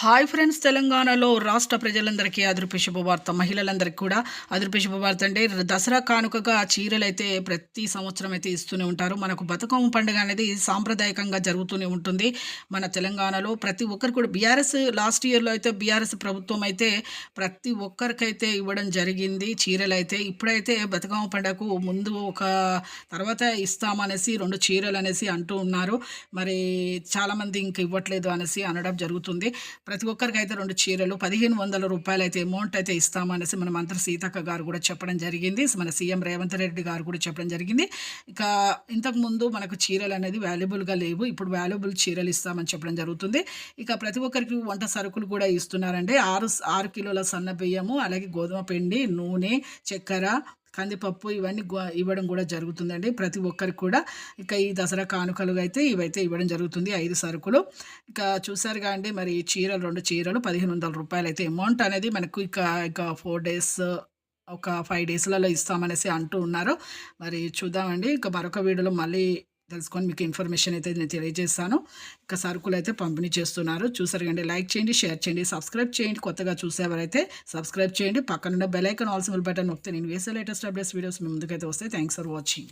Hi friends, తెలంగాణలో రాష్ట్ర ప్రజలందరికీ అదుర్పే శుభవార్త. మహిళలందరికీ కూడా అదుర్పే శుభవార్త అంటే దసరా కానుకగా చీరలైతే ప్రతి సంవత్సరం అయితే ఇస్తూనే ఉంటారు. మనకు బతుకమ్మ పండుగ అనేది సాంప్రదాయకంగా జరుగుతూనే ఉంటుంది మన తెలంగాణలో. ప్రతి ఒక్కరు కూడా బీఆర్ఎస్ లాస్ట్ ఇయర్‌లో అయితే బీఆర్ఎస్ ప్రభుత్వం అయితే ప్రతి ఒక్కరికైతే ఇవ్వడం జరిగింది చీరలైతే. ఇప్పుడైతే బతుకమ్మ పండుగకు ముందు తర్వాత ఇస్తామనేసి 2 చీరలనేసి అంటూ ఉన్నారు. మరి చాలామంది ఇంక ఇవ్వట్లేదు అనేసి అనడం జరుగుతుంది. ప్రతి ఒక్కరికైతే 2 చీరలు రూ. 1,500 అయితే అమౌంట్ అయితే ఇస్తామనేసి మన మంత్రి సీతక్క గారు కూడా చెప్పడం జరిగింది. మన సీఎం రేవంత్ రెడ్డి గారు కూడా చెప్పడం జరిగింది. ఇక ఇంతకుముందు మనకు చీరలు అనేది వాల్యుబుల్‌గా లేవు. ఇప్పుడు వాల్యుబుల్ చీరలు ఇస్తామని చెప్పడం జరుగుతుంది. ఇక ప్రతి ఒక్కరికి వంట సరుకులు కూడా ఇస్తున్నారండి. 6 కిలోల సన్న బియ్యము, అలాగే గోధుమ పిండి, నూనె, చక్కెర, కందిపప్పు ఇవన్నీ ఇవ్వడం కూడా జరుగుతుందండి ప్రతి ఒక్కరికి కూడా. ఇక ఈ దసరా కానుకలు అయితే ఇవైతే ఇవ్వడం జరుగుతుంది 5 సరుకులు. ఇక చూసారుగా అండి, మరి చీరలు 2 చీరలు రూ. 1,500 అయితే అమౌంట్ అనేది మనకు ఇక 4 డేస్ ఒక 5 డేస్‌లలో ఇస్తామనేసి అంటూ ఉన్నారు. మరి చూద్దామండి. ఇక మరొక వీడియోలో మళ్ళీ తెలుసుకొని మీకు ఇన్ఫర్మేషన్ అయితే నేను తెలియజేస్తాను. ఇక సరుకులైతే పంపిణీ చేస్తున్నారు. చూసారు కండి, లైక్ చేయండి, షేర్ చేయండి, సబ్స్క్రైబ్ చేయండి. కొత్తగా చూసేవారైతే సబ్స్క్రైబ్ చేయండి. పక్కనున్న bell icon all symbol button నొక్కితే నేను వేసే లేటెస్ట్ అప్డేట్స్ వీడియోస్ మీ ముందుకైతే వస్తాయి. Thanks for watching.